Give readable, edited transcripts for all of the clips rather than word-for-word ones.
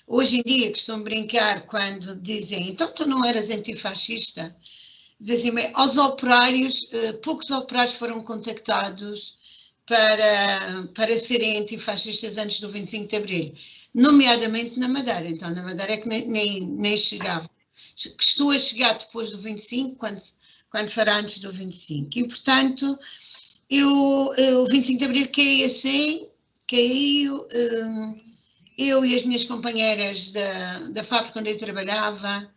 Hoje em dia costumo brincar quando dizem, então tu não eras antifascista? Dizem assim, aos operários, poucos operários foram contactados para serem antifascistas antes do 25 de Abril, nomeadamente na Madeira. Então, na Madeira é que nem chegava. Estou a chegar depois do 25, quando fará antes do 25. E, portanto, o 25 de Abril caiu assim, caiu. Eu e as minhas companheiras da fábrica onde eu trabalhava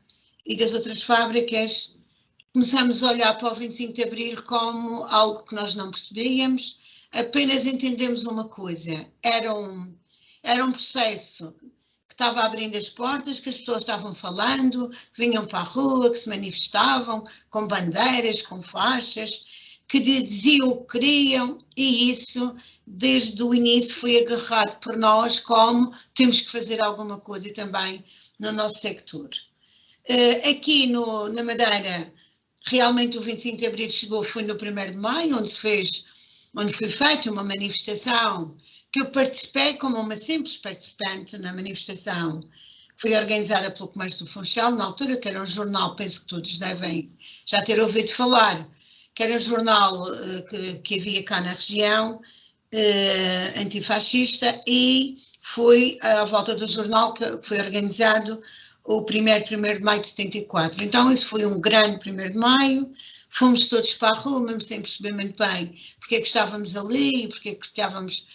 e das outras fábricas, começamos a olhar para o 25 de Abril como algo que nós não percebíamos, apenas entendemos uma coisa, era um processo que estava abrindo as portas, que as pessoas estavam falando, que vinham para a rua, que se manifestavam com bandeiras, com faixas, que diziam o que queriam, e isso, desde o início, foi agarrado por nós como temos que fazer alguma coisa também no nosso sector. Aqui na Madeira, realmente o 25 de Abril chegou, foi no 1º de Maio, onde foi feita uma manifestação, que eu participei como uma simples participante na manifestação, que foi organizada pelo Comércio do Funchal, na altura, que era um jornal, penso que todos devem já ter ouvido falar, que era um jornal que havia cá na região, antifascista, e foi à volta do jornal que foi organizado o 1º de maio de 74. Então, isso foi um grande 1º de maio, fomos todos para a rua, mesmo sem perceber muito bem porque é que estávamos ali, porque é que estávamos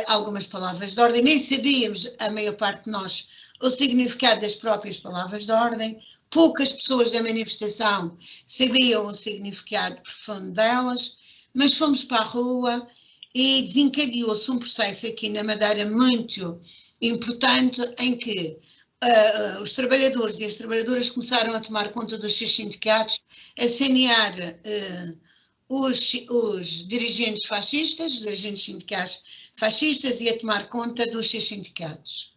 algumas palavras de ordem, nem sabíamos, a maior parte de nós, o significado das próprias palavras de ordem, poucas pessoas da manifestação sabiam o significado profundo delas, mas fomos para a rua e desencadeou-se um processo aqui na Madeira muito importante em que os trabalhadores e as trabalhadoras começaram a tomar conta dos seus sindicatos, a sanear os dirigentes fascistas, os dirigentes sindicais fascistas, e a tomar conta dos seus sindicatos.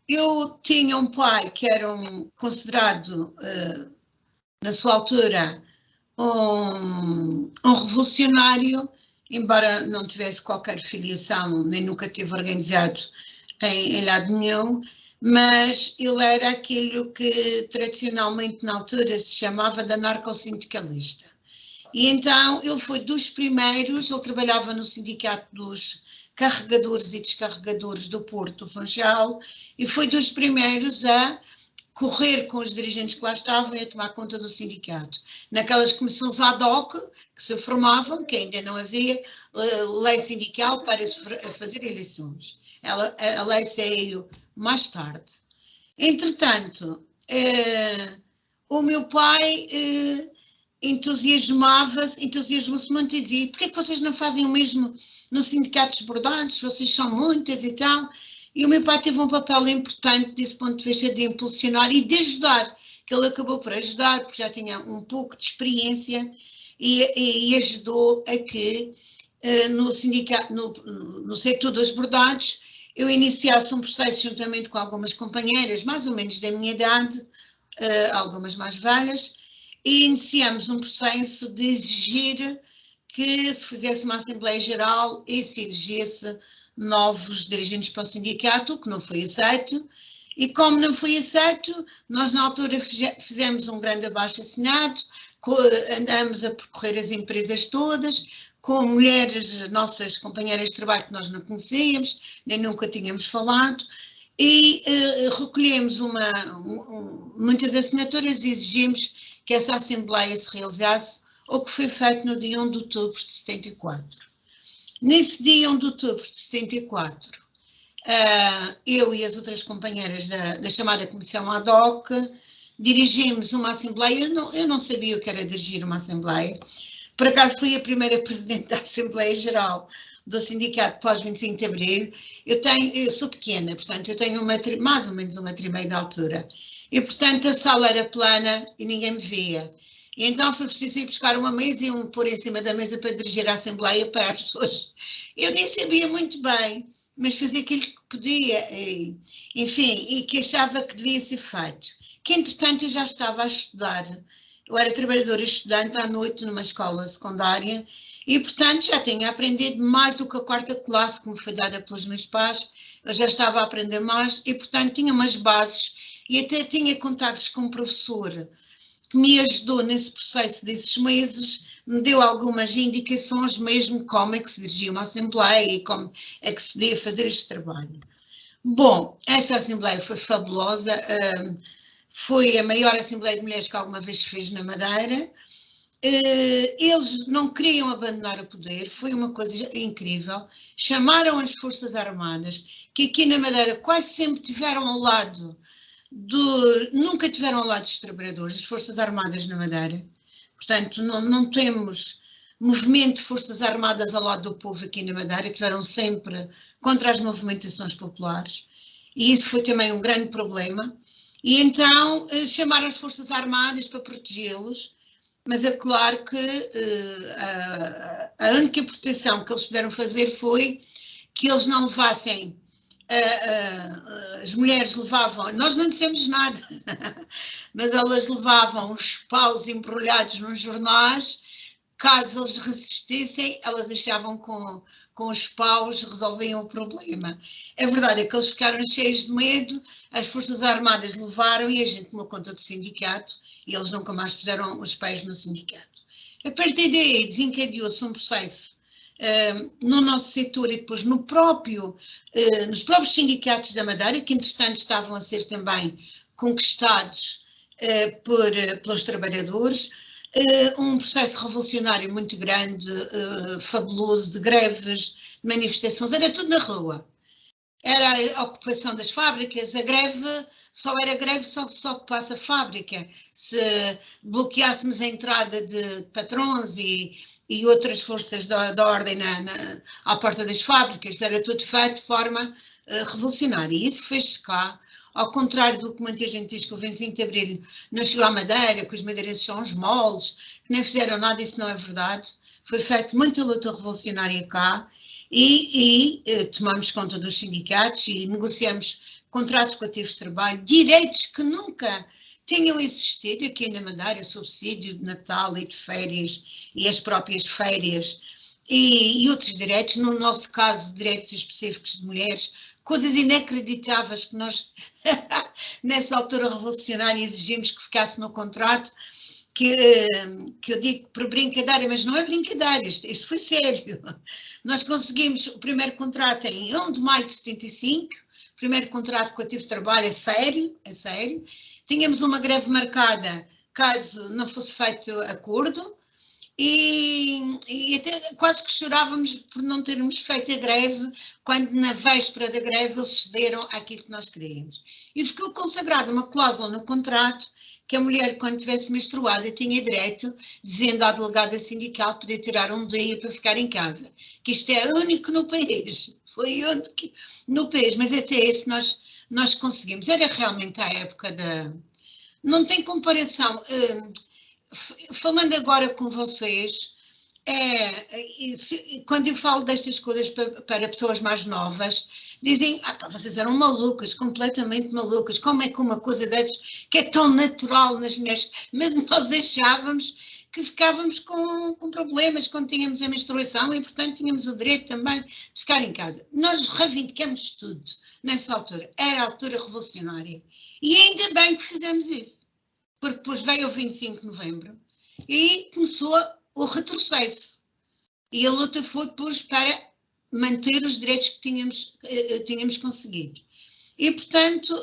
Eu tinha um pai que era considerado, na sua altura, um revolucionário, embora não tivesse qualquer filiação, nem nunca teve organizado em lado nenhum, mas ele era aquilo que tradicionalmente na altura se chamava de anarcossindicalista. E então ele foi dos primeiros, ele trabalhava no sindicato dos carregadores e descarregadores do Porto do Funchal, e foi dos primeiros a correr com os dirigentes que lá estavam e a tomar conta do sindicato. Naquelas comissões ad hoc que se formavam, que ainda não havia lei sindical para fazer eleições. A lei saiu mais tarde. Entretanto, o meu pai entusiasmou-se muito e dizia: porquê é que vocês não fazem o mesmo no sindicato dos bordados? Vocês são muitas e tal. E o meu pai teve um papel importante desse ponto de vista de impulsionar e de ajudar, que ele acabou por ajudar, porque já tinha um pouco de experiência e ajudou a que no setor dos bordados eu iniciasse um processo juntamente com algumas companheiras, mais ou menos da minha idade, algumas mais velhas, e iniciamos um processo de exigir que se fizesse uma Assembleia Geral e se elegesse novos dirigentes para o sindicato, o que não foi aceito. E como não foi aceito, nós na altura fizemos um grande abaixo-assinado, andamos a percorrer as empresas todas, com mulheres, nossas companheiras de trabalho que nós não conhecíamos, nem nunca tínhamos falado, e recolhemos muitas assinaturas e exigimos que essa Assembleia se realizasse, o que foi feito no dia 1 de outubro de 74. Nesse dia 1 de outubro de 74, eu e as outras companheiras da chamada Comissão Ad hoc dirigimos uma Assembleia. Eu não sabia o que era dirigir uma Assembleia. Por acaso fui a primeira presidente da Assembleia Geral do sindicato pós 25 de Abril. Eu sou pequena, portanto eu tenho mais ou menos 1,5 metros de altura. E portanto a sala era plana e ninguém me via. E então foi preciso ir buscar uma mesa e pôr em cima da mesa para dirigir a Assembleia para as pessoas. Eu nem sabia muito bem, mas fazia aquilo que podia, enfim, e que achava que devia ser feito. Que entretanto eu já estava a estudar. Eu era trabalhadora estudante à noite numa escola secundária E, portanto, já tinha aprendido mais do que a 4ª classe que me foi dada pelos meus pais. Eu já estava a aprender mais e, portanto, tinha umas bases e até tinha contactos com um professor que me ajudou nesse processo desses meses, me deu algumas indicações mesmo como é que se dirigia uma assembleia e como é que se podia fazer este trabalho. Bom, essa assembleia foi fabulosa, foi a maior assembleia de mulheres que alguma vez se fez na Madeira. Eles não queriam abandonar o poder, foi uma coisa incrível. Chamaram as Forças Armadas, que aqui na Madeira quase sempre tiveram ao lado nunca tiveram ao lado dos trabalhadores, as Forças Armadas na Madeira. Portanto, não temos movimento de Forças Armadas ao lado do povo aqui na Madeira, que tiveram sempre contra as movimentações populares. E isso foi também um grande problema. E então chamaram as Forças Armadas para protegê-los, mas é claro que a única proteção que eles puderam fazer foi que eles não levassem. As mulheres levavam, nós não dissemos nada, mas elas levavam os paus embrulhados nos jornais, caso eles resistissem, elas achavam que com os paus resolviam o problema. A verdade é que eles ficaram cheios de medo, as Forças Armadas levaram e a gente tomou conta do sindicato e eles nunca mais puseram os pés no sindicato. A partir daí desencadeou-se um processo no nosso setor e depois nos próprios sindicatos da Madeira, que entretanto estavam a ser também conquistados pelos trabalhadores, um processo revolucionário muito grande, fabuloso, de greves, de manifestações, era tudo na rua. Era a ocupação das fábricas, a greve só era greve só que passa a fábrica. Se bloqueássemos a entrada de patrões e outras forças da ordem à porta das fábricas, era tudo feito de forma revolucionária. E isso fez-se cá, ao contrário do que muita gente diz que o 25 de Abril não chegou à Madeira, que os madeirenses são os moles, que nem fizeram nada, isso não é verdade. Foi feita muita luta revolucionária cá e tomamos conta dos sindicatos e negociamos contratos coletivos de trabalho, direitos que nunca tinham existido aqui na Madeira, subsídio de Natal e de férias e as próprias férias e outros direitos, no nosso caso direitos específicos de mulheres, coisas inacreditáveis que nós nessa altura revolucionária exigimos que ficasse no contrato, que eu digo por brincadeira, mas não é brincadeira, isto foi sério. Nós conseguimos o primeiro contrato em 1 de maio de 75, primeiro contrato coletivo de trabalho, é sério. Tínhamos uma greve marcada caso não fosse feito acordo e até quase que chorávamos por não termos feito a greve quando na véspera da greve eles cederam àquilo que nós queríamos. E ficou consagrada uma cláusula no contrato que a mulher, quando estivesse menstruada, tinha direito, dizendo à delegada sindical, poder tirar um dia para ficar em casa. Que isto é único no país. Foi único no país, mas até esse nós conseguimos. Era realmente a época da... Não tem comparação. Falando agora com vocês, quando eu falo destas coisas para pessoas mais novas, dizem, vocês eram malucas, completamente malucas, como é que uma coisa dessas, que é tão natural nas mulheres, mas nós achávamos que ficávamos com problemas quando tínhamos a menstruação e, portanto, tínhamos o direito também de ficar em casa. Nós reivindicamos tudo nessa altura, era a altura revolucionária. E ainda bem que fizemos isso, porque depois veio o 25 de novembro e começou o retrocesso. E a luta foi depois para manter os direitos que tínhamos conseguido. E, portanto,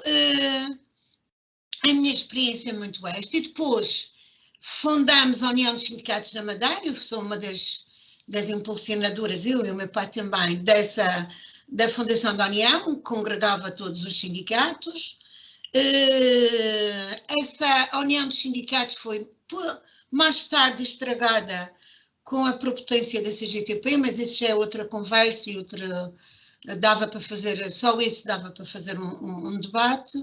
a minha experiência é muito esta. E depois fundamos a União dos Sindicatos da Madeira, eu sou uma das impulsionadoras, eu e o meu pai também, da fundação da União, que congregava todos os sindicatos. Essa União dos Sindicatos foi mais tarde estragada com a propotência da CGTP, mas isso já é outra conversa e outra, dava para fazer, só isso dava para fazer um debate.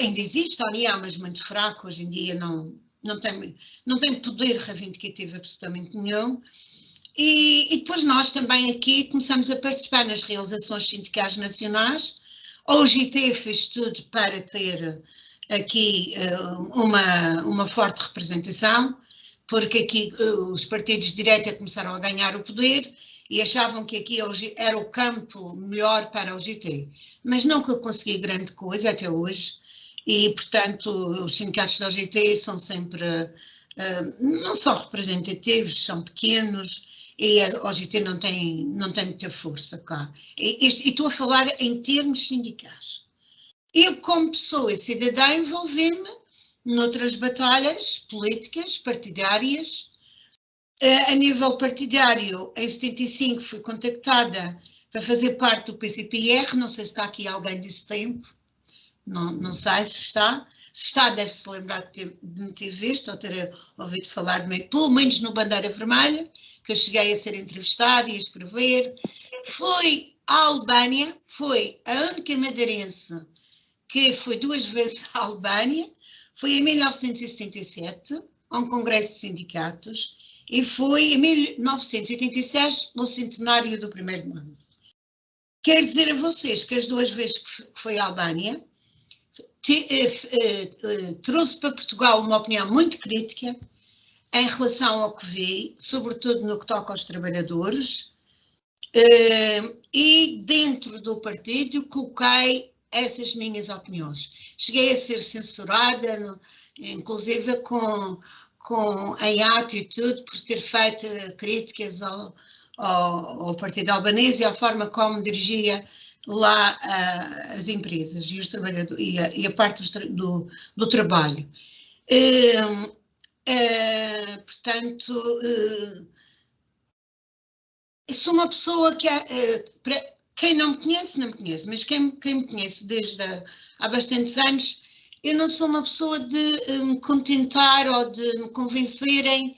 Ainda existe a União, mas muito fraco, hoje em dia não tem poder reivindicativo absolutamente nenhum. E depois nós também aqui começamos a participar nas realizações sindicais nacionais. A UGT fez tudo para ter aqui uma forte representação. porque aqui os partidos de direita começaram a ganhar o poder e achavam que aqui era o campo melhor para o GT. Mas nunca consegui grande coisa até hoje e, portanto, os sindicatos da GT são sempre, não são representativos, são pequenos e a OGT não tem muita força cá. E estou a falar em termos sindicais. Eu, como pessoa e cidadã, envolvi-me noutras batalhas políticas, partidárias. A nível partidário, em 75 fui contactada para fazer parte do PCPR, não sei se está aqui alguém desse tempo, não sei se está. Se está, deve-se lembrar de me ter visto ou ter ouvido falar de mim, pelo menos no Bandeira Vermelha, que eu cheguei a ser entrevistada e a escrever. Fui à Albânia, foi a única madeirense que foi 2 vezes à Albânia, foi em 1977, a um congresso de sindicatos, e foi em 1986, no centenário do 1º de maio. Quero dizer a vocês que as 2 vezes que foi à Albânia, trouxe para Portugal uma opinião muito crítica em relação ao que vi, sobretudo no que toca aos trabalhadores, e dentro do partido coloquei essas minhas opiniões. Cheguei a ser censurada, inclusive em ato e tudo, por ter feito críticas ao partido albanês e à forma como dirigia lá as empresas e os trabalhadores e a parte do trabalho. Portanto, sou uma pessoa que, quem não me conhece, não me conhece, mas quem me conhece desde há bastantes anos, eu não sou uma pessoa de me contentar ou de me convencerem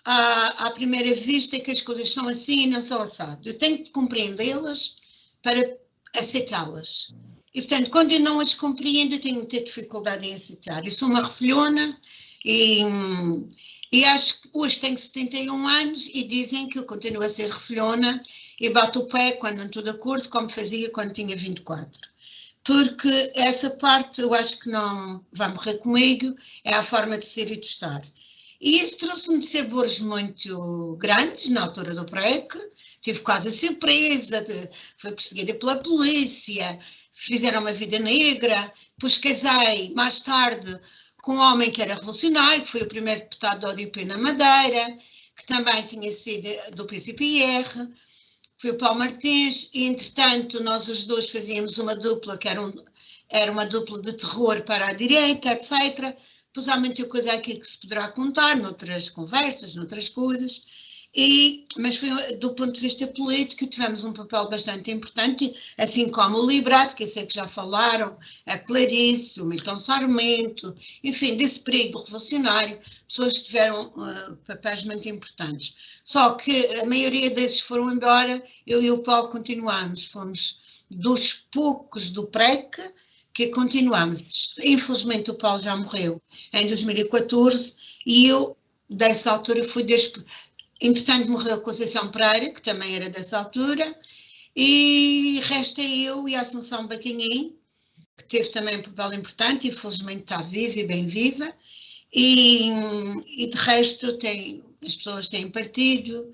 à primeira vista que as coisas são assim e não são assado. Eu tenho que compreendê-las para aceitá-las. E, portanto, quando eu não as compreendo, eu tenho muita dificuldade em aceitar. Eu sou uma refilhona e acho que hoje tenho 71 anos e dizem que eu continuo a ser refilhona e bato o pé quando não estou de acordo, como fazia quando tinha 24. Porque essa parte eu acho que não vai morrer comigo, é a forma de ser e de estar. E isso trouxe-me de sabores muito grandes na altura do PREC, tive quase a ser presa, fui perseguida pela polícia, fizeram uma vida negra, depois casei mais tarde com um homem que era revolucionário, que foi o primeiro deputado da ODP na Madeira, que também tinha sido do PCPR, foi o Paulo Martins, e entretanto nós os dois fazíamos uma dupla, que era uma dupla de terror para a direita, etc. Depois há muita coisa aqui que se poderá contar, noutras conversas, noutras coisas, mas foi, do ponto de vista político, tivemos um papel bastante importante, assim como o Liberato, que eu sei que já falaram, a Clarice, o Milton Sarmento, enfim, desse período revolucionário, pessoas que tiveram papéis muito importantes. Só que a maioria desses foram embora, eu e o Paulo continuamos, fomos dos poucos do PREC que continuamos. Infelizmente o Paulo já morreu em 2014 e eu, dessa altura, fui entretanto morreu a Conceição Pereira, que também era dessa altura, e resta eu e a Assunção Baquinhim, que teve também um papel importante, infelizmente está viva e bem viva, e de resto as pessoas têm partido,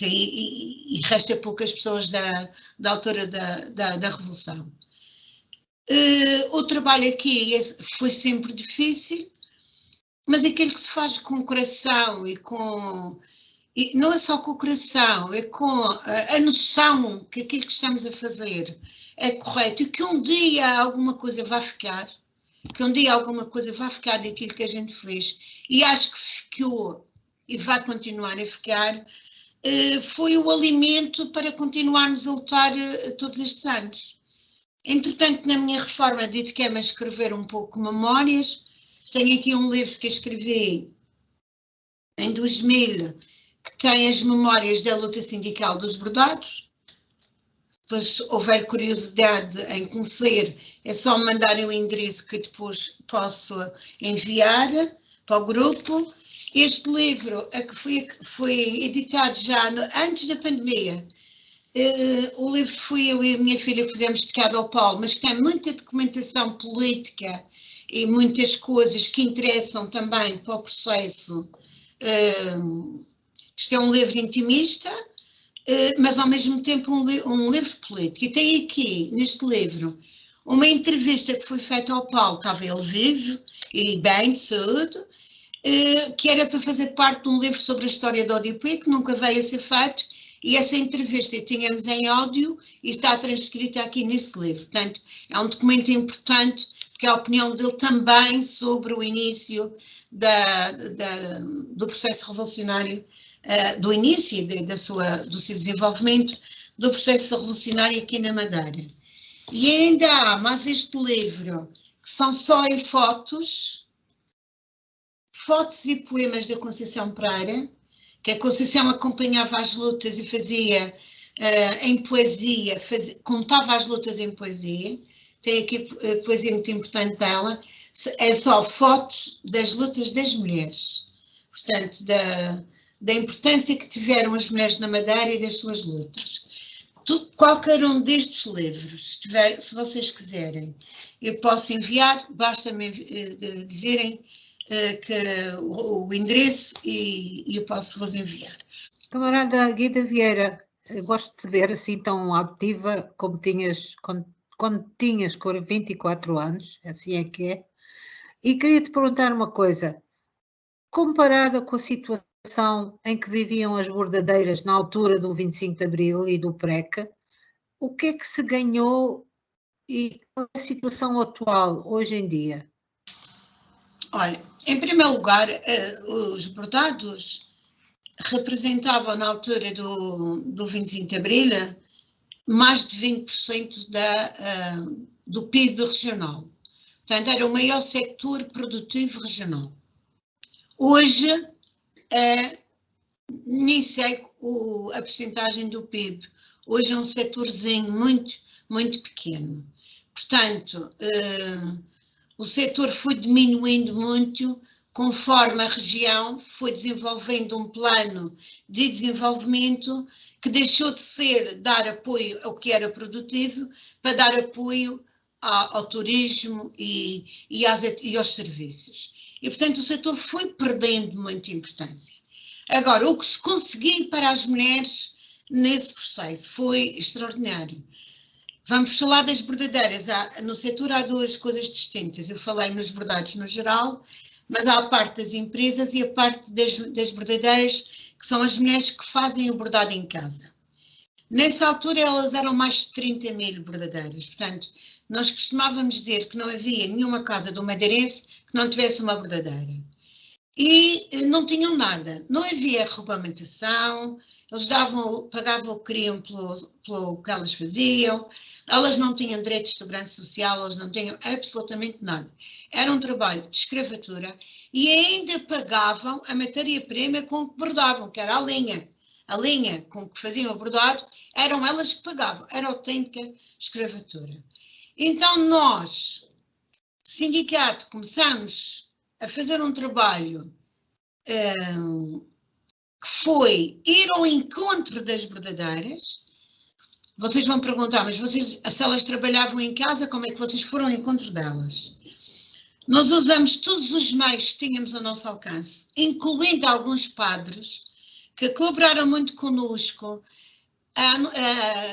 e resta poucas pessoas da altura da Revolução. O trabalho aqui foi sempre difícil, mas aquilo que se faz com o coração e não é só com o coração, é com a noção que aquilo que estamos a fazer é correto e que um dia alguma coisa vai ficar, daquilo que a gente fez, e acho que ficou e vai continuar a ficar, foi o alimento para continuarmos a lutar todos estes anos. Entretanto, na minha reforma dediquei-me a escrever um pouco memórias. Tenho aqui um livro que escrevi em 2000, que tem as memórias da luta sindical dos bordados. Depois, se houver curiosidade em conhecer, é só me mandarem o endereço que depois posso enviar para o grupo. Este livro, que foi editado já antes da pandemia, O livro fui eu e a minha filha que fizemos dedicado ao Paulo, mas tem muita documentação política e muitas coisas que interessam também para o processo. Isto é um livro intimista, mas ao mesmo tempo um livro político. E tem aqui, neste livro, uma entrevista que foi feita ao Paulo, estava ele vivo e bem de saúde, que era para fazer parte de um livro sobre a história da ODP, que nunca veio a ser feito, e essa entrevista tínhamos em áudio e está transcrita aqui nesse livro. Portanto, é um documento importante, porque é a opinião dele também sobre o início do processo revolucionário, do início do seu desenvolvimento, do processo revolucionário aqui na Madeira. E ainda há mais este livro, que são só em fotos e poemas da Conceição Pereira, que a Conceição acompanhava as lutas e fazia em poesia, contava as lutas em poesia. Tem aqui poesia muito importante dela, é só fotos das lutas das mulheres, portanto, da importância que tiveram as mulheres na Madeira e das suas lutas. Qualquer um destes livros, se vocês quiserem, eu posso enviar, basta-me dizerem que o endereço e eu posso vos enviar. Camarada Guida Vieira, gosto de ver assim tão ativa como tinhas quando tinhas 24 anos, assim é que é, e queria te perguntar uma coisa, comparada com a situação em que viviam as bordadeiras na altura do 25 de Abril e do PREC, o que é que se ganhou e qual é a situação atual hoje em dia? Olha, em primeiro lugar, os bordados representavam na altura do 25 de Abril mais de 20% do PIB regional. Portanto, era o maior setor produtivo regional. Hoje, nem sei a percentagem do PIB. Hoje é um setorzinho muito, muito pequeno. Portanto, o setor foi diminuindo muito conforme a região foi desenvolvendo um plano de desenvolvimento que deixou de dar apoio ao que era produtivo para dar apoio ao turismo e aos serviços. E, portanto, o setor foi perdendo muita importância. Agora, o que se conseguiu para as mulheres nesse processo foi extraordinário. Vamos falar das bordadeiras. No setor há duas coisas distintas. Eu falei nos bordados no geral, mas há a parte das empresas e a parte das bordadeiras, que são as mulheres que fazem o bordado em casa. Nessa altura elas eram mais de 30 mil bordadeiras. Portanto, nós costumávamos dizer que não havia nenhuma casa do madeirense que não tivesse uma bordadeira. E não tinham nada, não havia regulamentação, eles pagavam o que queriam pelo que elas faziam, elas não tinham direitos de segurança social, elas não tinham absolutamente nada. Era um trabalho de escravatura e ainda pagavam a matéria-prima com que bordavam, que era a linha. A linha com que faziam o bordado, eram elas que pagavam, era autêntica escravatura. Então nós, sindicato, começamos a fazer um trabalho que foi ir ao encontro das bordadeiras. Vocês vão perguntar, mas se elas trabalhavam em casa, como é que vocês foram ao encontro delas? Nós usamos todos os meios que tínhamos ao nosso alcance, incluindo alguns padres que colaboraram muito connosco.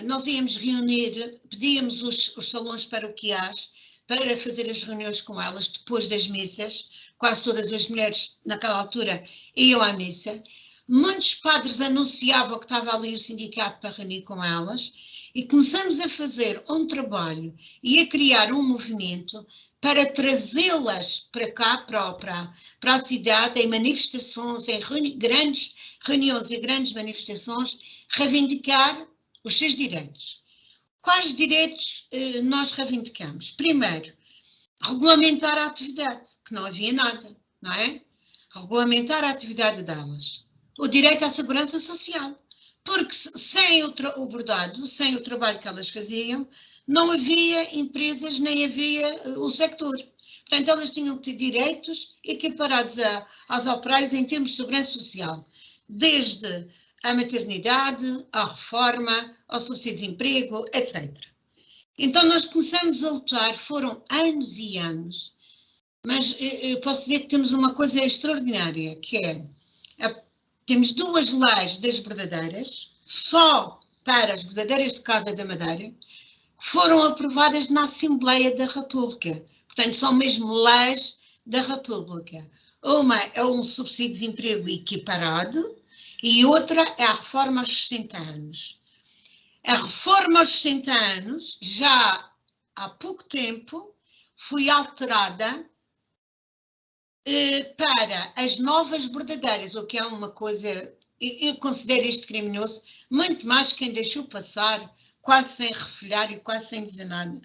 Nós íamos reunir, pedíamos os salões paroquiais para fazer as reuniões com elas depois das missas. Quase todas as mulheres naquela altura iam à missa. Muitos padres anunciavam que estava ali o sindicato para reunir com elas e começamos a fazer um trabalho e a criar um movimento para trazê-las para cá, para a cidade, em manifestações, em grandes reuniões e grandes manifestações, reivindicar os seus direitos. Quais direitos nós reivindicamos? Primeiro, regulamentar a atividade, que não havia nada, não é? Regulamentar a atividade delas. O direito à segurança social, porque sem o bordado, sem o trabalho que elas faziam, não havia empresas nem havia o sector. Portanto, elas tinham que ter direitos equiparados aos operários em termos de segurança social, desde à maternidade, à reforma, ao subsídio de desemprego, etc. Então nós começamos a lutar, foram anos e anos, mas eu posso dizer que temos uma coisa extraordinária, que é, temos 2 leis das bordadeiras, só para as bordadeiras de Casa da Madeira, que foram aprovadas na Assembleia da República. Portanto, são mesmo leis da República. Uma é um subsídio de desemprego equiparado e outra é a reforma aos 60 anos. A reforma aos 60 anos, já há pouco tempo, foi alterada para as novas bordadeiras, o que é uma coisa, eu considero isto criminoso, muito mais quem deixou passar, quase sem refilhar e quase sem dizer nada,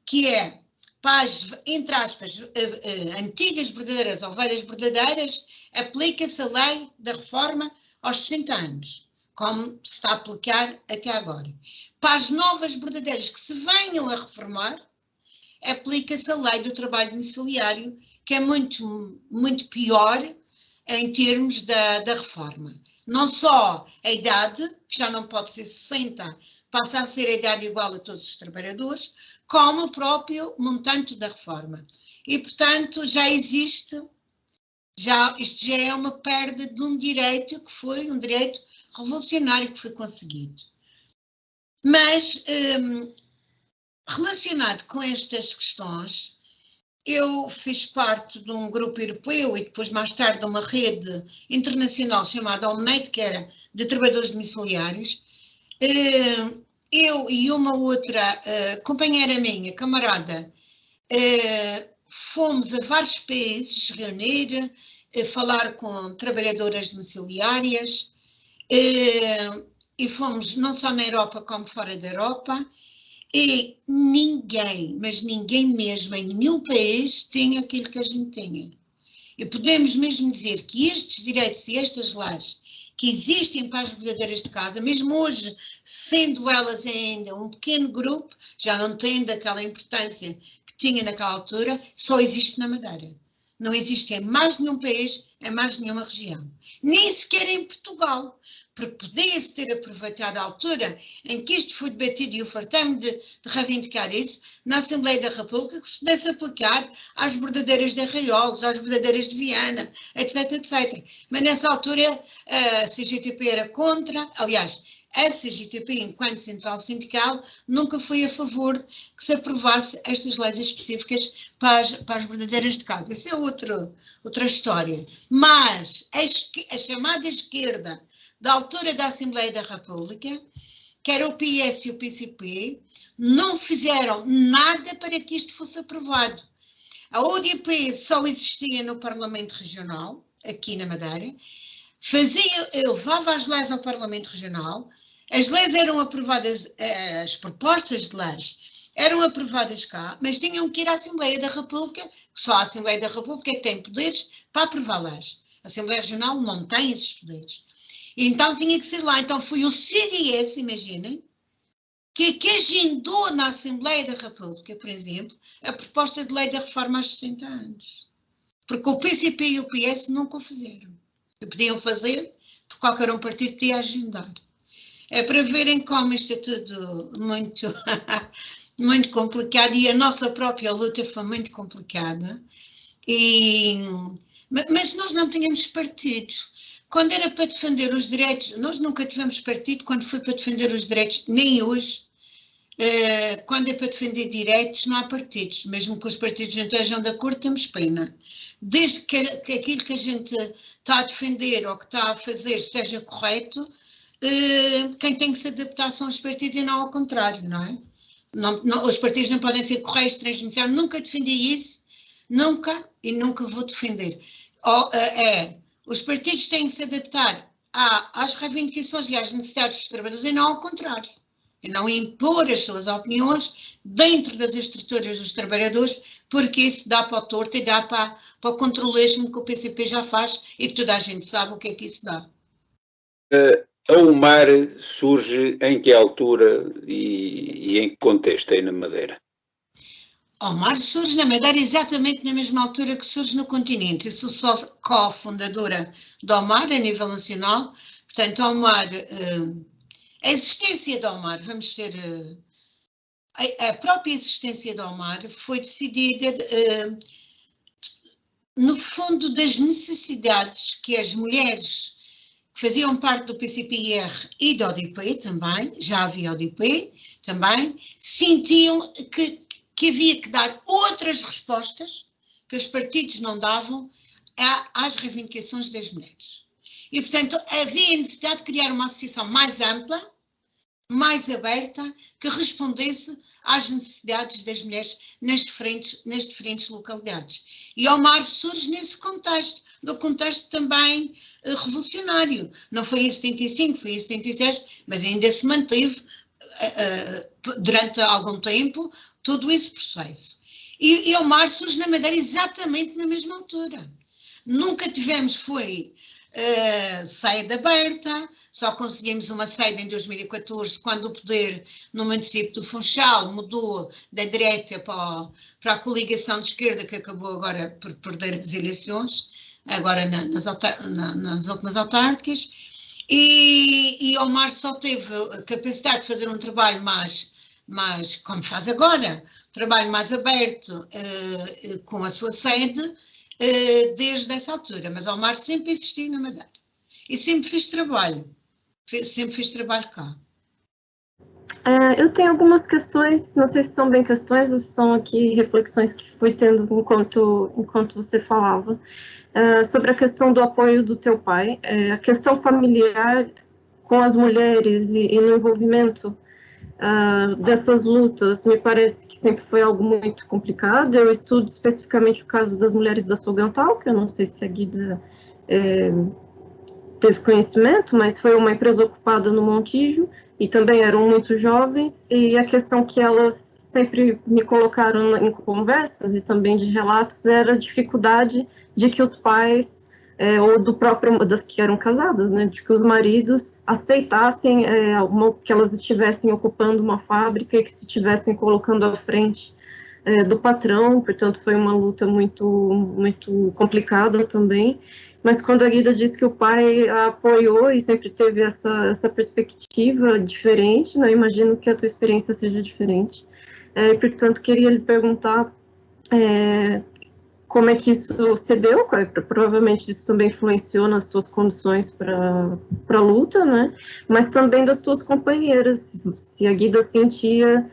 que é, para as, entre aspas, antigas bordadeiras ou velhas bordadeiras, aplica-se a lei da reforma aos 60 anos, como se está a aplicar até agora. Para as novas bordadeiras que se venham a reformar, aplica-se a lei do trabalho domiciliário, que é muito, muito pior em termos da reforma. Não só a idade, que já não pode ser 60, passa a ser a idade igual a todos os trabalhadores, como o próprio montante da reforma. E, portanto, já existe, isto já é uma perda de um direito que foi um direito revolucionário que foi conseguido. Mas, relacionado com estas questões, eu fiz parte de um grupo europeu e depois mais tarde de uma rede internacional chamada Omnet, que era de trabalhadores domiciliários. Eu e uma outra companheira minha, camarada, fomos a vários países reunir, falar com trabalhadoras domiciliárias, e fomos não só na Europa como fora da Europa, e ninguém, mas ninguém mesmo, em nenhum país, tinha aquilo que a gente tinha. E podemos mesmo dizer que estes direitos e estas leis que existem para as bordadeiras de casa, mesmo hoje, sendo elas ainda um pequeno grupo, já não têm daquela importância que tinha naquela altura, só existe na Madeira. Não existe em mais nenhum país, em mais nenhuma região. Nem sequer em Portugal, porque podia-se ter aproveitado a altura em que isto foi debatido, e eu fartei-me de reivindicar isso, na Assembleia da República, que se pudesse aplicar às bordadeiras de Arraiolos, às bordadeiras de Viana, etc, etc. Mas nessa altura a CGTP era contra, aliás, a CGTP, enquanto central sindical, nunca foi a favor que se aprovasse estas leis específicas para as bordadeiras de casa. Essa é outra história. Mas a chamada esquerda da altura da Assembleia da República, que era o PS e o PCP, não fizeram nada para que isto fosse aprovado. A UDP só existia no Parlamento Regional, aqui na Madeira, levava as leis ao Parlamento Regional, as leis eram aprovadas, as propostas de leis eram aprovadas cá, mas tinham que ir à Assembleia da República, só a Assembleia da República tem poderes para aprovar leis. A Assembleia Regional não tem esses poderes. Então tinha que ser lá. Então foi o CDS, imaginem, que agendou na Assembleia da República, por exemplo, a proposta de lei da reforma aos 60 anos. Porque o PCP e o PS nunca o fizeram. E podiam fazer, porque qualquer um partido podia agendar. É para verem como isto é tudo muito, muito complicado, e a nossa própria luta foi muito complicada. Mas nós não tínhamos partido. Quando era para defender os direitos, nós nunca tivemos partido quando foi para defender os direitos, nem hoje. Quando é para defender direitos, não há partidos. Mesmo que os partidos não estejam de acordo, temos pena. Desde que aquilo que a gente está a defender ou que está a fazer seja correto, quem tem que se adaptar são os partidos e não ao contrário, não é? Os partidos não podem ser correios de transmissão. Nunca defendi isso, nunca e nunca vou defender. Os partidos têm que se adaptar às reivindicações e às necessidades dos trabalhadores e não ao contrário. E não impor as suas opiniões dentro das estruturas dos trabalhadores, porque isso dá para o torto e dá para o controlismo que o PCP já faz e que toda a gente sabe o que é que isso dá. A UMAR surge em que altura e em que contexto aí na Madeira? A UMAR surge na Madeira exatamente na mesma altura que surge no continente. Eu sou só co-fundadora da UMAR a nível nacional, Portanto, Omar, a existência de Omar, a própria existência de Omar foi decidida no fundo das necessidades que as mulheres que faziam parte do PCP-IR e da ODP também, já havia ODP também, sentiam que havia que dar outras respostas que os partidos não davam às reivindicações das mulheres. E, portanto, havia a necessidade de criar uma associação mais ampla, mais aberta, que respondesse às necessidades das mulheres nas diferentes localidades. E Omar surge nesse contexto, no contexto também revolucionário. Não foi em 75, foi em 76, mas ainda se manteve durante algum tempo todo esse processo. E Omar surge na Madeira exatamente na mesma altura. Nunca tivemos, sede aberta, só conseguimos uma sede em 2014, quando o poder no município do Funchal mudou da direita para a coligação de esquerda, que acabou agora por perder as eleições, agora nas últimas autárquicas, e Omar só teve a capacidade de fazer um trabalho mais como faz agora, um trabalho mais aberto com a sua sede, desde essa altura, mas Omar sempre existiu na Madeira e sempre fiz trabalho cá. Eu tenho algumas questões, não sei se são bem questões ou se são aqui reflexões que fui tendo enquanto você falava, sobre a questão do apoio do teu pai, a questão familiar com as mulheres e no envolvimento dessas lutas, me parece que sempre foi algo muito complicado. Eu estudo especificamente o caso das mulheres da Sogantal, que eu não sei se a Guida teve conhecimento, mas foi uma empresa ocupada no Montijo, e também eram muito jovens, e a questão que elas sempre me colocaram em conversas e também de relatos era a dificuldade de que os pais, ou das que eram casadas, né, de que os maridos aceitassem que elas estivessem ocupando uma fábrica e que se estivessem colocando à frente do patrão. Portanto, foi uma luta muito, muito complicada também. Mas quando a Guida disse que o pai a apoiou e sempre teve essa perspectiva diferente, né, imagino que a tua experiência seja diferente. Portanto, queria lhe perguntar como é que isso se deu. Provavelmente isso também influenciou nas tuas condições para a luta, né? Mas também das tuas companheiras, se a Guida sentia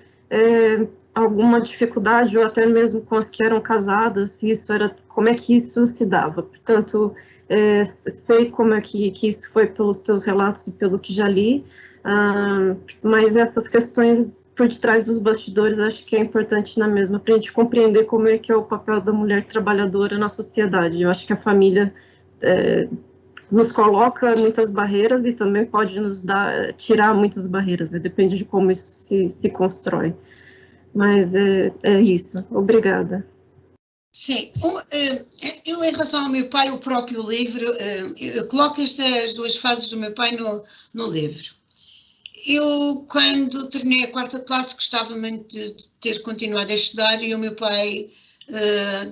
alguma dificuldade, ou até mesmo com as que eram casadas, se isso como é que isso se dava. Portanto, sei como é que isso foi pelos teus relatos e pelo que já li, mas essas questões por detrás dos bastidores, acho que é importante na mesma, para a gente compreender como é que é o papel da mulher trabalhadora na sociedade. Eu acho que a família nos coloca muitas barreiras e também pode nos tirar muitas barreiras, né? Depende de como isso se constrói. Mas é isso. Obrigada. Sim, eu em relação ao meu pai, o próprio livro, eu coloco estas duas fases do meu pai no livro. Eu, quando terminei a 4ª classe, gostava muito de ter continuado a estudar, e o meu pai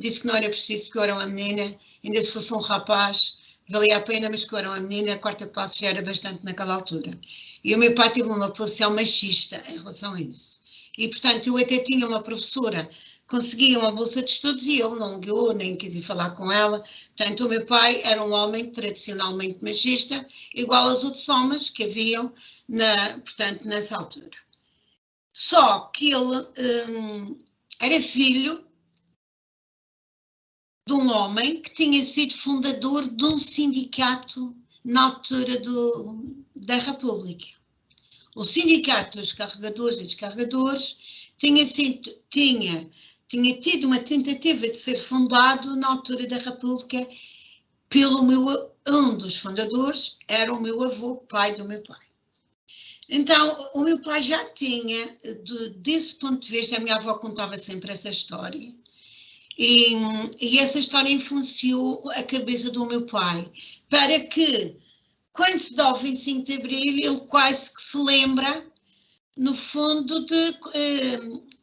disse que não era preciso, porque eu era uma menina, ainda se fosse um rapaz, valia a pena, mas que eu era uma menina, a 4ª classe já era bastante naquela altura. E o meu pai teve uma posição machista em relação a isso. E, portanto, eu até tinha uma professora, conseguia uma bolsa de estudos e ele não guiou, nem quis ir falar com ela. Portanto, o meu pai era um homem tradicionalmente machista, igual aos outros homens que haviam, portanto, nessa altura. Só que ele era filho de um homem que tinha sido fundador de um sindicato na altura da República. O Sindicato dos Carregadores e Descarregadores tinha tido uma tentativa de ser fundado na altura da República um dos fundadores era o meu avô, pai do meu pai. Então, o meu pai já tinha, desse ponto de vista, a minha avó contava sempre essa história, e essa história influenciou a cabeça do meu pai, para que, quando se dá o 25 de Abril, ele quase que se lembra, no fundo, de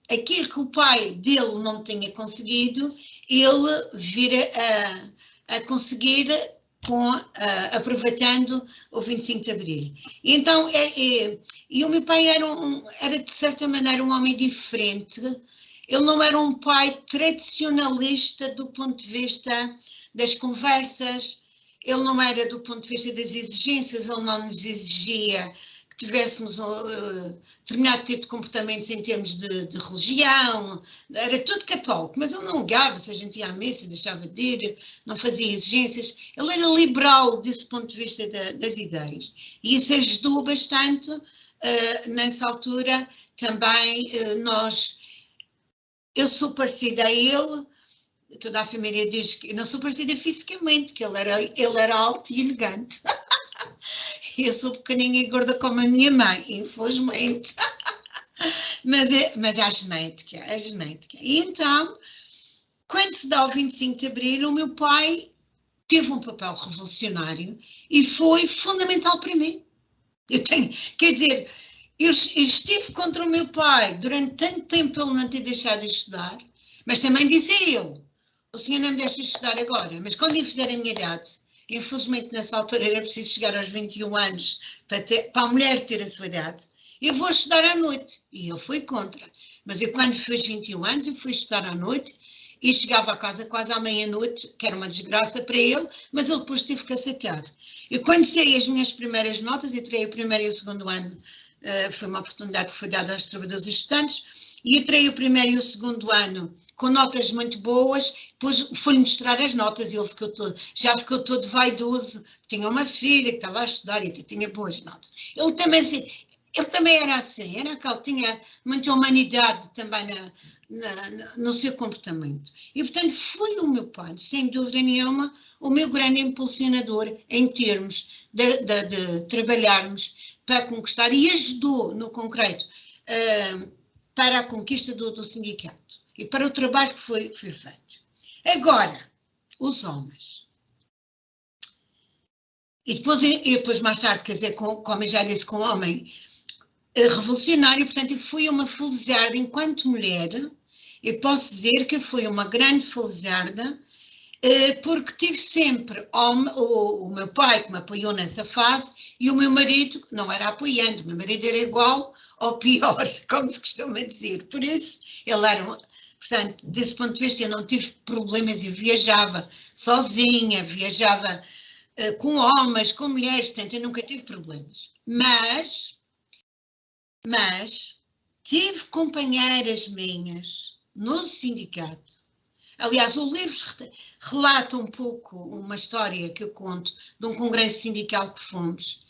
aquilo que o pai dele não tinha conseguido, ele vira a conseguir aproveitando o 25 de Abril. E então, e o meu pai era de certa maneira um homem diferente. Ele não era um pai tradicionalista do ponto de vista das conversas, ele não era do ponto de vista das exigências, ele não nos exigia que tivéssemos determinado tipo de comportamentos em termos de religião, era tudo católico, mas ele não negava se a gente ia à missa, deixava de ir, não fazia exigências, ele era liberal desse ponto de vista das ideias, e isso ajudou bastante nessa altura também eu sou parecida a ele, toda a família diz que eu não sou parecida fisicamente, porque ele era alto e elegante. Eu sou pequeninha e gorda como a minha mãe, infelizmente. Mas é a genética, E então, quando se dá o 25 de Abril, o meu pai teve um papel revolucionário e foi fundamental para mim. Quer dizer, eu estive contra o meu pai durante tanto tempo ele não ter deixado de estudar, mas também disse a ele, o senhor não me deixa estudar agora, mas quando eu fizer a minha idade, infelizmente nessa altura era preciso chegar aos 21 anos para a mulher ter a sua idade, eu vou estudar à noite. E ele foi contra. Mas eu quando fiz 21 anos, eu fui estudar à noite e chegava a casa quase à meia-noite, que era uma desgraça para ele, mas ele depois teve que aceitar. Eu quando sei as minhas primeiras notas, eu tirei o primeiro e o segundo ano, foi uma oportunidade que foi dada aos trabalhadores e estudantes, e eu tirei o primeiro e o segundo ano com notas muito boas, depois fui-lhe mostrar as notas e ele já ficou todo vaidoso, tinha uma filha que estava a estudar e tinha boas notas. Ele também era assim, tinha muita humanidade também no seu comportamento. E, portanto, foi o meu pai, sem dúvida nenhuma, o meu grande impulsionador em termos de trabalharmos para conquistar e ajudou, no concreto, para a conquista do sindicato e para o trabalho que foi feito. Agora, os homens. E depois mais tarde, quer dizer, como eu já disse, com o homem revolucionário, portanto, eu fui uma felizarda enquanto mulher. Eu posso dizer que fui uma grande felizarda, porque tive sempre o meu pai que me apoiou nessa fase e o meu marido não era apoiante, o meu marido era igual ou pior, como se costuma dizer. Por isso, ele era, portanto, desse ponto de vista eu não tive problemas, eu viajava sozinha, viajava com homens, com mulheres, portanto eu nunca tive problemas. Mas tive companheiras minhas no sindicato. Aliás, o livro relata um pouco uma história que eu conto de um congresso sindical que fomos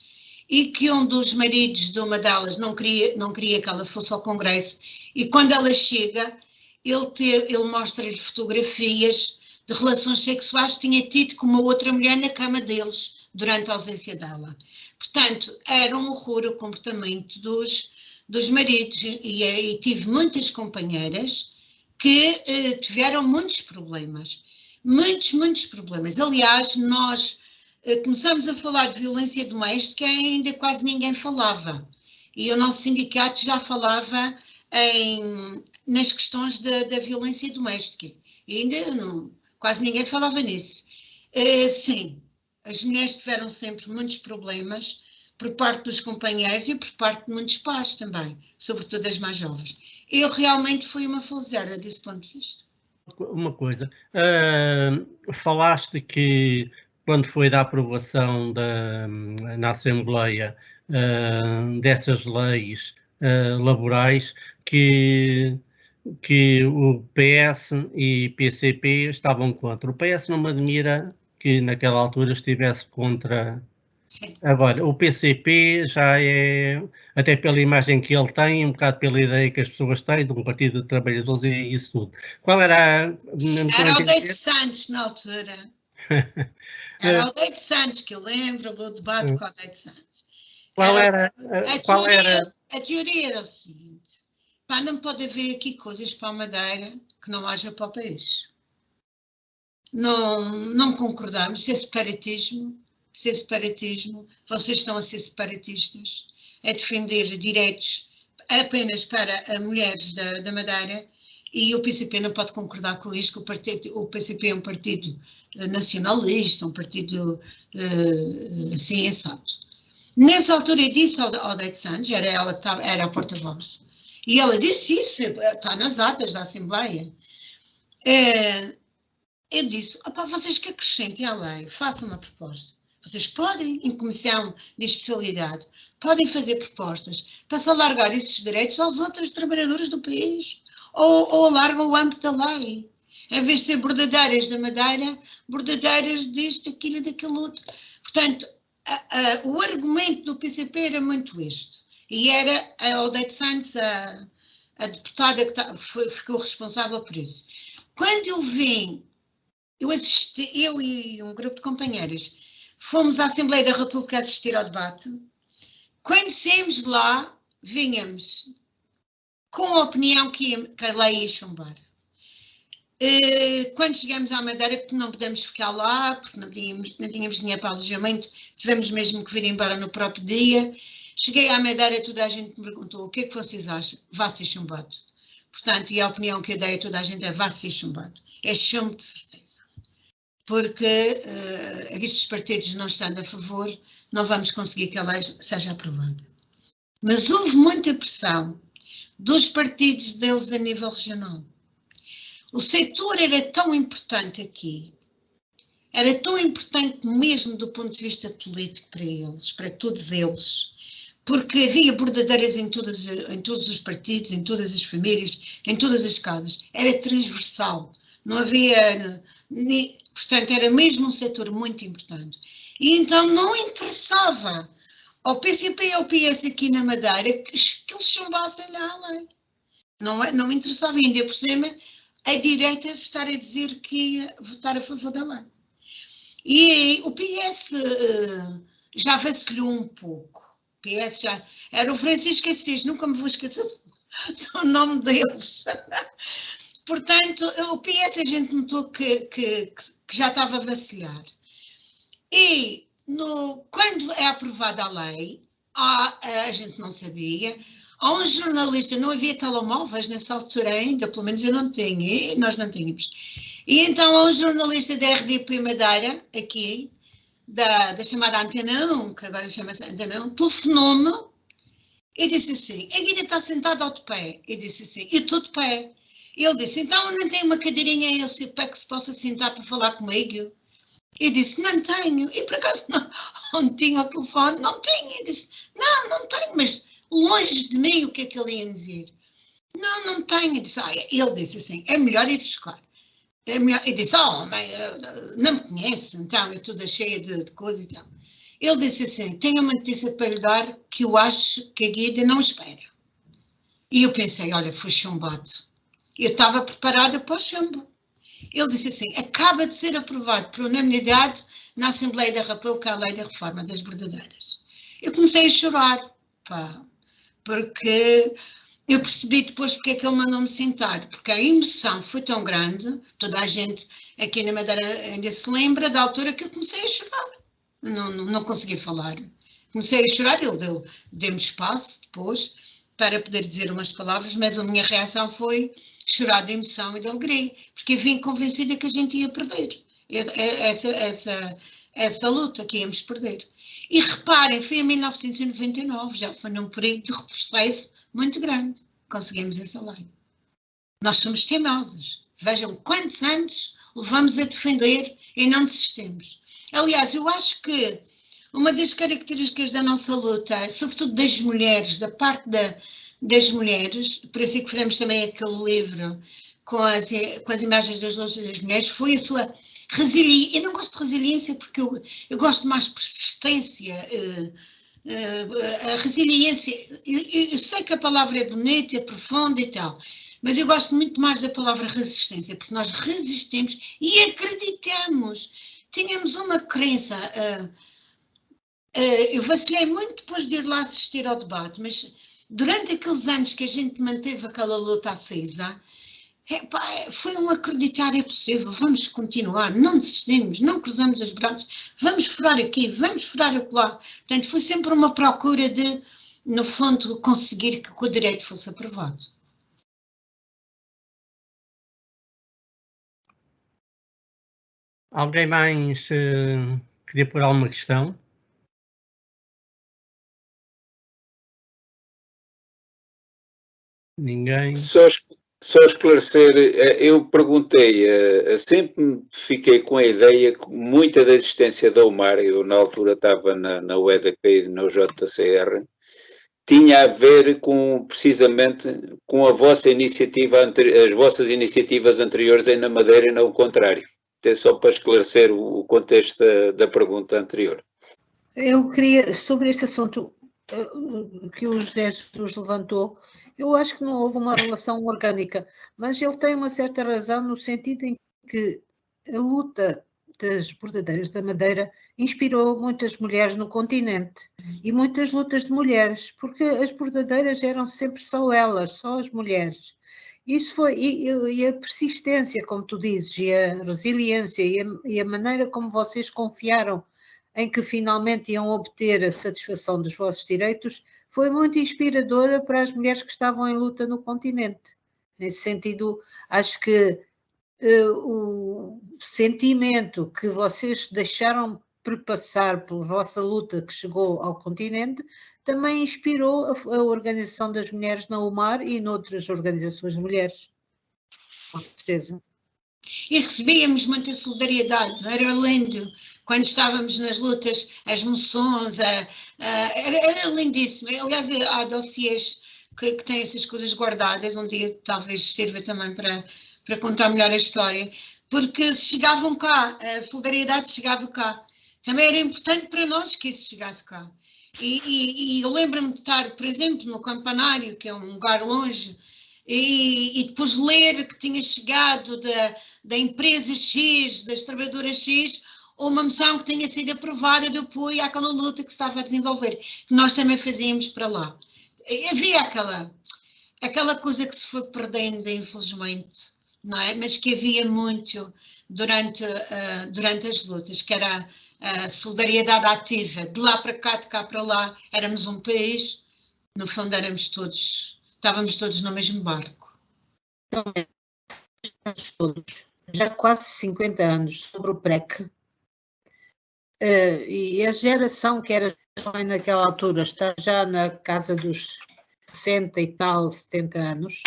e que um dos maridos de uma delas não queria que ela fosse ao congresso e quando ela chega, ele mostra-lhe fotografias de relações sexuais que tinha tido com uma outra mulher na cama deles durante a ausência dela. Portanto, era um horror o comportamento dos maridos e tive muitas companheiras que tiveram muitos problemas. Muitos problemas. Aliás, nós começamos a falar de violência doméstica e ainda quase ninguém falava. E o nosso sindicato já falava nas questões da violência doméstica. E ainda quase ninguém falava nisso. Sim, as mulheres tiveram sempre muitos problemas por parte dos companheiros e por parte de muitos pais também, sobretudo as mais jovens. Eu realmente fui uma felizarda desse ponto de vista. Uma coisa, falaste que quando foi da aprovação na Assembleia dessas leis laborais que o PS e PCP estavam contra. O PS não me admira que naquela altura estivesse contra. Sim. Agora, o PCP já é, até pela imagem que ele tem, um bocado pela ideia que as pessoas têm de um partido de trabalhadores e isso tudo. Qual era... Era o Deide Santos na altura. Era o Deide Santos, que eu lembro do debate com o Deide Santos. A teoria era o seguinte, não pode haver aqui coisas para a Madeira que não haja para o país. Não concordamos, isso é separatismo, vocês estão a ser separatistas, é defender direitos apenas para mulheres da Madeira E o PCP não pode concordar com isto, que o PCP é um partido nacionalista, um partido assim assado. Nessa altura eu disse ao Odete Santos, era a porta-voz, e ela disse isso, está nas atas da Assembleia. Eu disse, vocês que acrescentem à lei, façam uma proposta. Vocês podem, em comissão de especialidade, podem fazer propostas para se alargar esses direitos aos outros trabalhadores do país, ou alargam o âmbito da lei. Em vez de ser bordadeiras da Madeira, bordadeiras disto, daquilo e daquilo outro. Portanto, o argumento do PCP era muito este. E era a Odete Santos, a deputada que ficou responsável por isso. Quando eu vim, eu e um grupo de companheiras, fomos à Assembleia da República assistir ao debate. Quando saímos de lá, vinhamos com a opinião que a lei ia chumbar. Quando chegamos à Madeira, porque não podemos ficar lá, porque não tínhamos dinheiro para alojamento, tivemos mesmo que vir embora no próprio dia. Cheguei à Madeira, toda a gente me perguntou, o que é que vocês acham? Vá ser chumbado. Portanto, e a opinião que eu dei a toda a gente é, vá ser chumbado. É chumbo de certeza. Porque estes partidos não estando a favor, não vamos conseguir que a lei seja aprovada. Mas houve muita pressão dos partidos deles a nível regional. O setor era tão importante aqui, era tão importante mesmo do ponto de vista político para eles, para todos eles, porque havia bordadeiras em todos os partidos, em todas as famílias, em todas as casas. Era transversal, não havia... Portanto, era mesmo um setor muito importante. E então não interessava ao PCP e ao PS aqui na Madeira que eles chumbassem a lei. Não interessava, ainda por cima, a direita estar a dizer que ia votar a favor da lei. E o PS já vacilhou um pouco. O PS já... Era o Francisco Assis, nunca me vou esquecer do nome deles. Portanto, o PS a gente notou que já estava a vacilar. E quando é aprovada a lei, a gente não sabia, há um jornalista, não havia telemóveis nessa altura ainda, pelo menos eu não tenho, e nós não tínhamos. E então há um jornalista da RDP Madeira, aqui, da chamada Antena 1, que agora chama-se Antena 1, telefonou-me e disse assim, a Guida está sentada ao de pé. Eu disse assim, eu estou de pé. Ele disse, então não tem uma cadeirinha aí ao seu pé que se possa sentar para falar comigo? Eu disse, não tenho. E por acaso não tinha o telefone? Não tinha. Eu disse, não tenho, mas longe de mim o que é que ele ia me dizer? Não tenho. Eu disse, ele disse assim, é melhor ir buscar. É melhor. Eu disse, mãe, não me conhece, então eu estou cheia de coisas e tal. Ele disse assim, tenho uma notícia para lhe dar que eu acho que a Guida não espera. E eu pensei, olha, foi chumbado. Eu estava preparada para o chumbo. Ele disse assim, acaba de ser aprovado por unanimidade na Assembleia da República a lei da reforma das bordadeiras. Eu comecei a chorar, porque eu percebi depois porque é que ele mandou-me sentar, porque a emoção foi tão grande, toda a gente aqui na Madeira ainda se lembra da altura que eu comecei a chorar. Não consegui falar. Comecei a chorar, ele deu-me espaço depois para poder dizer umas palavras, mas a minha reação foi chorar de emoção e de alegria, porque eu vim convencida que a gente ia perder essa luta que íamos perder. E reparem, foi em 1999, já foi num período de retrocesso muito grande, conseguimos essa lei. Nós somos teimosos. Vejam quantos anos levamos a defender e não desistimos. Aliás, eu acho que uma das características da nossa luta, sobretudo das mulheres, da parte das mulheres, por isso é que fizemos também aquele livro com as imagens das lutas das mulheres, foi a sua resiliência. Eu não gosto de resiliência porque eu gosto mais de persistência, a resiliência. Eu sei que a palavra é bonita, é profunda e tal, mas eu gosto muito mais da palavra resistência, porque nós resistimos e acreditamos. Tínhamos uma crença. Eu vacilei muito depois de ir lá assistir ao debate, mas durante aqueles anos que a gente manteve aquela luta acesa, foi um acreditar, é possível, vamos continuar, não desistimos, não cruzamos os braços, vamos furar aqui, vamos furar acolá. Portanto, foi sempre uma procura de, no fundo, conseguir que o direito fosse aprovado. Alguém mais queria pôr alguma questão? Ninguém? Só esclarecer, eu perguntei, sempre fiquei com a ideia que muita da existência da UMAR, eu na altura estava na UEDP e na JCR, tinha a ver precisamente com a vossa iniciativa, as vossas iniciativas anteriores na Madeira e não o contrário. É só para esclarecer o contexto da pergunta anterior. Eu queria, sobre esse assunto que o José Jesus levantou, eu acho que não houve uma relação orgânica, mas ele tem uma certa razão no sentido em que a luta das bordadeiras da Madeira inspirou muitas mulheres no continente e muitas lutas de mulheres, porque as bordadeiras eram sempre só elas, só as mulheres. Isso foi, e a persistência, como tu dizes, e a resiliência e a maneira como vocês confiaram em que finalmente iam obter a satisfação dos vossos direitos, foi muito inspiradora para as mulheres que estavam em luta no continente. Nesse sentido, acho que o sentimento que vocês deixaram perpassar pela vossa luta que chegou ao continente também inspirou a Organização das Mulheres na UMAR e noutras organizações de mulheres, com certeza. E recebíamos muita solidariedade, era lindo, quando estávamos nas lutas, as moções, era lindíssimo. Aliás, há dossiês que têm essas coisas guardadas, um dia talvez sirva também para contar melhor a história, porque chegavam cá, a solidariedade chegava cá. Também era importante para nós que isso chegasse cá. E eu lembro-me de estar, por exemplo, no Campanário, que é um lugar longe, e depois ler que tinha chegado da empresa X, das trabalhadoras X, uma moção que tinha sido aprovada de apoio àquela luta que se estava a desenvolver, que nós também fazíamos para lá. Havia aquela coisa que se foi perdendo, infelizmente, não é? Mas que havia muito durante as lutas, que era a solidariedade ativa, de lá para cá, de cá para lá, éramos um país, no fundo estávamos todos no mesmo barco. Todos, já quase 50 anos sobre o PREC, e a geração que era jovem naquela altura está já na casa dos 60 e tal, 70 anos.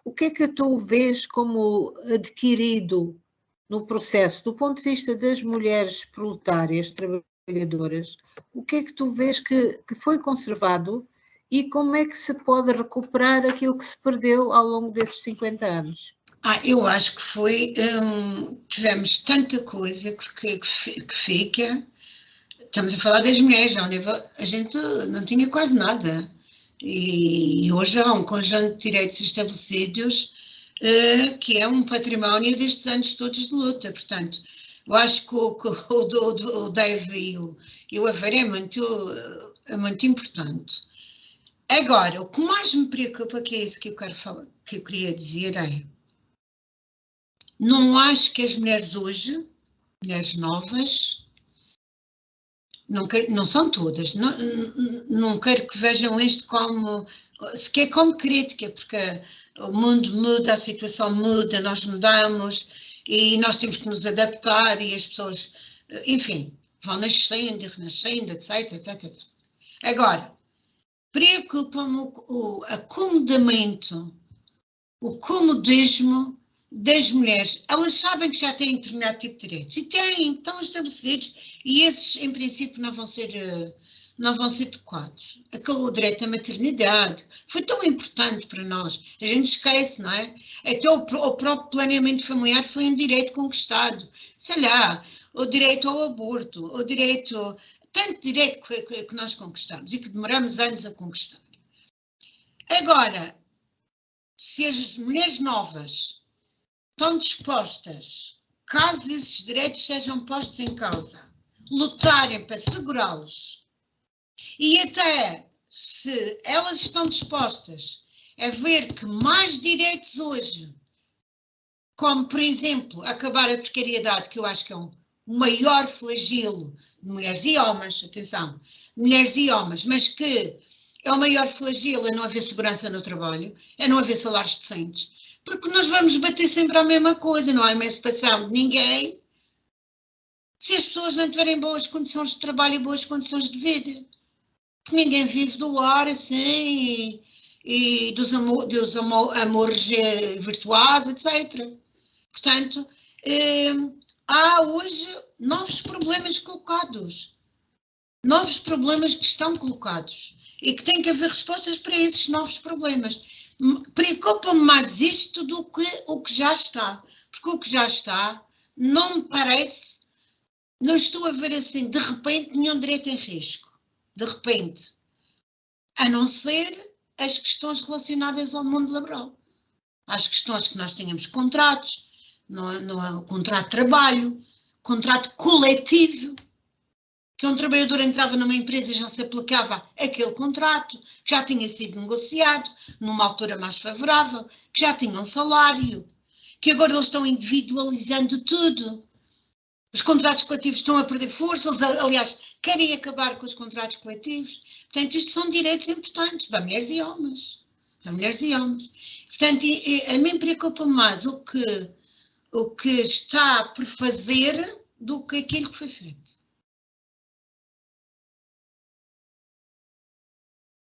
O que é que tu vês como adquirido no processo, do ponto de vista das mulheres proletárias, trabalhadoras, o que é que tu vês que foi conservado e como é que se pode recuperar aquilo que se perdeu ao longo desses 50 anos? Eu acho que foi, tivemos tanta coisa que fica, estamos a falar das mulheres, a gente não tinha quase nada, e hoje há um conjunto de direitos estabelecidos que é um património destes anos todos de luta, portanto, eu acho que o Dave e o Aveiro é muito importante. Agora, o que mais me preocupa, que é isso que eu quero falar, que eu queria dizer, não acho que as mulheres hoje, mulheres novas, não são todas, não quero que vejam isto como, sequer como crítica, porque o mundo muda, a situação muda, nós mudamos e nós temos que nos adaptar e as pessoas, enfim, vão nascendo e renascendo, etc, etc. Agora, preocupa-me o acomodamento, o comodismo das mulheres. Elas sabem que já têm determinado tipo de direitos e estão estabelecidos e esses, em princípio, não vão ser tocados. O direito à maternidade foi tão importante para nós. A gente esquece, não é? Até o próprio planeamento familiar foi um direito conquistado. Sei lá, o direito ao aborto, o direito... Tanto direito que nós conquistamos e que demoramos anos a conquistar. Agora, se as mulheres novas estão dispostas, caso esses direitos sejam postos em causa, lutarem para segurá-los, e até se elas estão dispostas a ver que mais direitos hoje, como, por exemplo, acabar a precariedade, que eu acho que é o maior flagelo de mulheres e homens, atenção, mulheres e homens, mas que é o maior flagelo é não haver segurança no trabalho, é não haver salários decentes, porque nós vamos bater sempre a mesma coisa, não há emancipação de ninguém, se as pessoas não tiverem boas condições de trabalho e boas condições de vida. Porque ninguém vive do ar assim e dos amores virtuais, etc. Portanto, há hoje novos problemas colocados. Novos problemas que estão colocados. E que tem que haver respostas para esses novos problemas. Preocupa-me mais isto do que o que já está. Porque o que já está não me parece, não estou a ver assim, de repente, nenhum direito em risco. De repente. A não ser as questões relacionadas ao mundo laboral. As questões que nós tenhamos contratos, contrato de trabalho, contrato coletivo, que um trabalhador entrava numa empresa e já se aplicava aquele contrato, que já tinha sido negociado numa altura mais favorável, que já tinha um salário, que agora eles estão individualizando tudo. Os contratos coletivos estão a perder força, eles, aliás, querem acabar com os contratos coletivos. Portanto, isto são direitos importantes para mulheres e homens. Para mulheres e homens. Portanto, a mim preocupa mais o que está por fazer do que aquilo que foi feito.